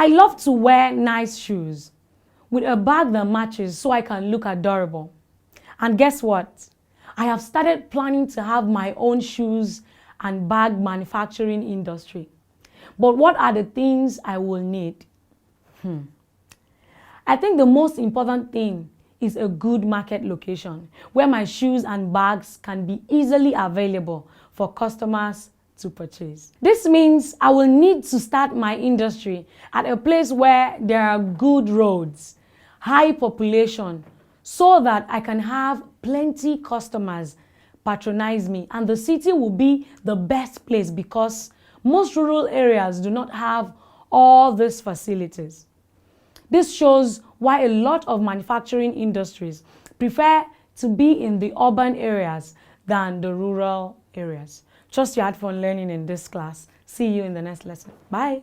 I love to wear nice shoes with a bag that matches so I can look adorable. And guess what? I have started planning to have my own shoes and bag manufacturing industry. But what are the things I will need? I think the most important thing is a good market location where my shoes and bags can be easily available for customers to purchase. This means I will need to start my industry at a place where there are good roads, high population, so that I can have plenty customers patronize me, and the city will be the best place because most rural areas do not have all these facilities. This shows why a lot of manufacturing industries prefer to be in the urban areas than the rural areas. Trust you had fun learning in this class. See you in the next lesson. Bye.